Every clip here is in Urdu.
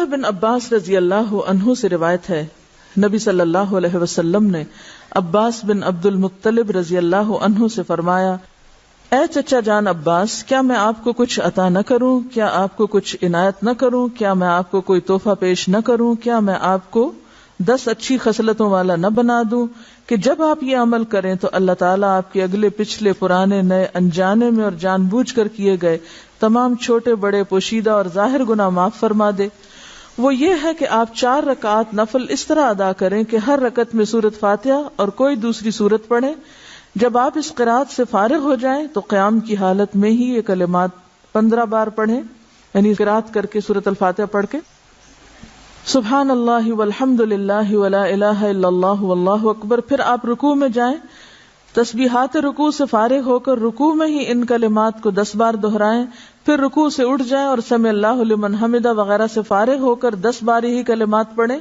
عبداللہ بن عباس رضی اللہ عنہ سے روایت ہے، نبی صلی اللہ علیہ وسلم نے عباس بن عبد المطلب رضی اللہ عنہ سے فرمایا، اے چچا جان عباس، کیا میں آپ کو کچھ عطا نہ کروں؟ کیا آپ کو کچھ عنایت نہ کروں؟ کیا میں آپ کو کوئی تحفہ پیش نہ کروں؟ کیا میں آپ کو 10 اچھی خصلتوں والا نہ بنا دوں کہ جب آپ یہ عمل کریں تو اللہ تعالیٰ آپ کے اگلے پچھلے پرانے نئے انجانے میں اور جان بوجھ کر کیے گئے تمام چھوٹے بڑے پوشیدہ اور ظاہر گناہ معاف فرما دے؟ وہ یہ ہے کہ آپ 4 رکعات نفل اس طرح ادا کریں کہ ہر رکعت میں سورۃ فاتحہ اور کوئی دوسری سورت پڑھیں۔ جب آپ اس قرات سے فارغ ہو جائیں تو قیام کی حالت میں ہی یہ کلمات 15 بار پڑھیں، یعنی قرات کر کے سورۃ الفاتحہ پڑھ کے سبحان اللہ والحمد للہ ولا الہ الا اللہ واللہ اکبر۔ پھر آپ رکوع میں جائیں، تسبیحات رکوع سے فارغ ہو کر رکوع میں ہی ان کلمات کو 10 بار دہرائیں، پھر رکوع سے اٹھ جائیں اور سمع اللہ لمن حمدہ وغیرہ سے فارغ ہو کر 10 بار یہی کلمات پڑھیں،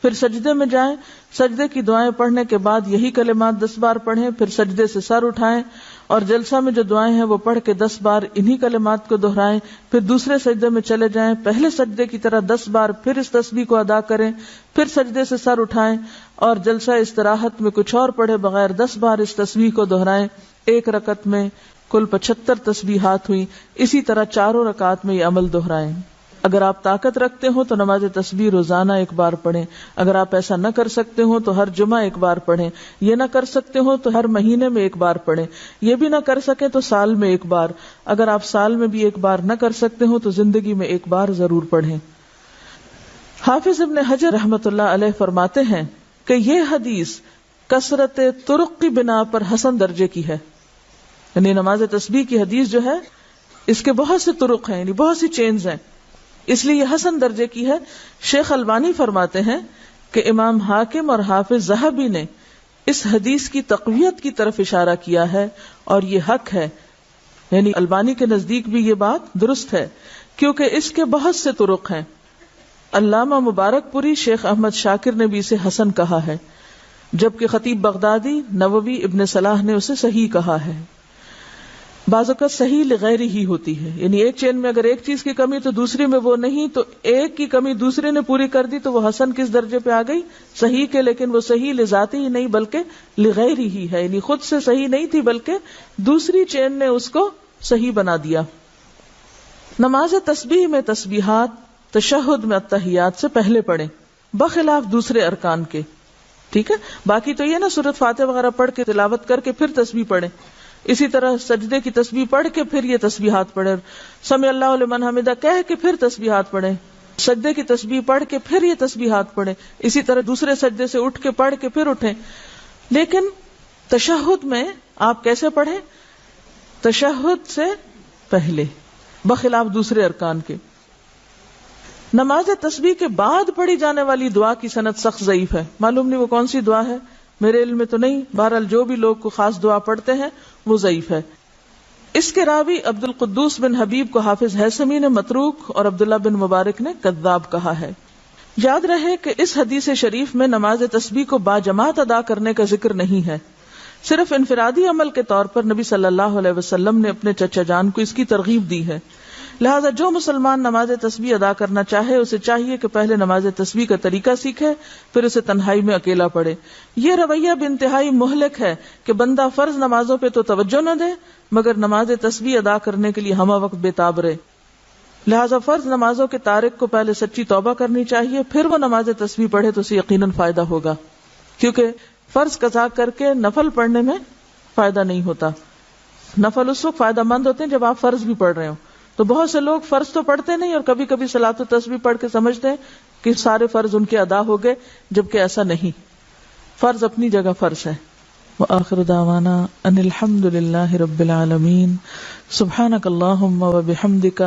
پھر سجدے میں جائیں، سجدے کی دعائیں پڑھنے کے بعد یہی کلمات 10 بار پڑھیں، پھر سجدے سے سر اٹھائیں اور جلسہ میں جو دعائیں ہیں وہ پڑھ کے 10 بار انہی کلمات کو دہرائیں، پھر دوسرے سجدے میں چلے جائیں، پہلے سجدے کی طرح 10 بار پھر اس تسبیح کو ادا کریں، پھر سجدے سے سر اٹھائیں اور جلسہ استراحت میں کچھ اور پڑھے بغیر 10 بار اس تسبیح کو دہرائیں۔ ایک رکعت میں کل 75 تسبیحات ہوئی، اسی طرح 4 رکعات میں یہ عمل دہرائیں۔ اگر آپ طاقت رکھتے ہو تو نماز تسبیح روزانہ 1 بار پڑھیں، اگر آپ ایسا نہ کر سکتے ہو تو ہر جمعہ 1 بار پڑھیں، یہ نہ کر سکتے ہو تو ہر مہینے میں 1 بار پڑھیں، یہ بھی نہ کر سکیں تو سال میں 1 بار، اگر آپ سال میں بھی 1 بار نہ کر سکتے ہو تو زندگی میں 1 بار ضرور پڑھیں۔ حافظ ابن حجر رحمۃ اللہ علیہ فرماتے ہیں کہ یہ حدیث کثرت طرق کی بنا پر حسن درجے کی ہے، یعنی نماز تسبیح کی حدیث جو ہے اس کے بہت سے طرق ہیں، یعنی بہت سی چینز ہیں، اس لیے یہ حسن درجے کی ہے۔ شیخ البانی فرماتے ہیں کہ امام حاکم اور حافظ ذہبی نے اس حدیث کی تقویت کی طرف اشارہ کیا ہے اور یہ حق ہے، یعنی البانی کے نزدیک بھی یہ بات درست ہے کیونکہ اس کے بہت سے طرق ہیں۔ علامہ مبارک پوری شیخ احمد شاکر نے بھی اسے حسن کہا ہے، جبکہ خطیب بغدادی، نووی، ابن صلاح نے اسے صحیح کہا ہے۔ بعض اوقات صحیح لغیر ہی ہوتی ہے، یعنی ایک چین میں اگر ایک چیز کی کمی تو دوسری میں وہ نہیں، تو ایک کی کمی دوسرے نے پوری کر دی تو وہ حسن کس درجے پہ آ گئی؟ صحیح کے، لیکن وہ صحیح لذاتی ہی نہیں بلکہ لغیر ہی ہے، یعنی خود سے صحیح نہیں تھی بلکہ دوسری چین نے اس کو صحیح بنا دیا۔ نماز تسبیح میں تسبیحات تشہد میں التحیات سے پہلے پڑھیں، بخلاف دوسرے ارکان کے، ٹھیک ہے؟ باقی تو یہ نا سورۃ فاتحہ وغیرہ پڑھ کے تلاوت کر کے پھر تسبیح پڑھیں، اسی طرح سجدے کی تسبیح پڑھ کے پھر یہ تسبیحات پڑھیں، سمع اللہ لمن حمدہ کہہ کے پھر تسبیحات پڑھیں، سجدے کی تسبیح پڑھ کے پھر یہ تسبیحات پڑھیں، اسی طرح دوسرے سجدے سے اٹھ کے پڑھ کے پھر اٹھیں۔ لیکن تشہد میں آپ کیسے پڑھیں؟ تشہد سے پہلے، بخلاف دوسرے ارکان کے۔ نماز تسبیح کے بعد پڑھی جانے والی دعا کی سند سخت ضعیف ہے، معلوم نہیں وہ کون سی دعا ہے، میرے علم میں تو نہیں، بہرحال جو بھی لوگ کو خاص دعا پڑھتے ہیں وہ ضعیف ہے۔ اس کے راوی عبد القدوس بن حبیب کو حافظ ہیثمی نے متروک اور عبداللہ بن مبارک نے کذاب کہا ہے۔ یاد رہے کہ اس حدیث شریف میں نماز تسبیح کو باجماعت ادا کرنے کا ذکر نہیں ہے، صرف انفرادی عمل کے طور پر نبی صلی اللہ علیہ وسلم نے اپنے چچا جان کو اس کی ترغیب دی ہے، لہذا جو مسلمان نماز تسبیح ادا کرنا چاہے اسے چاہیے کہ پہلے نماز تسبیح کا طریقہ سیکھے، پھر اسے تنہائی میں اکیلا پڑھے۔ یہ رویہ بھی انتہائی مہلک ہے کہ بندہ فرض نمازوں پہ تو توجہ نہ دے مگر نماز تسبیح ادا کرنے کے لیے ہمہ وقت بے تاب رہے۔ لہذا فرض نمازوں کے تارک کو پہلے سچی توبہ کرنی چاہیے، پھر وہ نماز تسبیح پڑھے تو اسے یقیناً فائدہ ہوگا، کیونکہ فرض قضا کر کے نفل پڑھنے میں فائدہ نہیں ہوتا۔ نفل اس وقت فائدہ مند ہوتے ہیں جب آپ فرض بھی پڑھ رہے ہو، تو بہت سے لوگ فرض تو پڑھتے نہیں اور کبھی کبھی صلاۃ و تسبیح پڑھ کے سمجھتے ہیں کہ سارے فرض ان کے ادا ہو گئے، جبکہ ایسا نہیں، فرض اپنی جگہ فرض ہے۔ وآخر دعوانا ان الحمد للہ رب العالمین، سبحانک اللہم وبحمدک،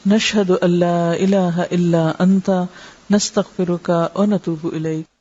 نشہد ان لا الہ الا انت، نستغفرک ونتوب الیک۔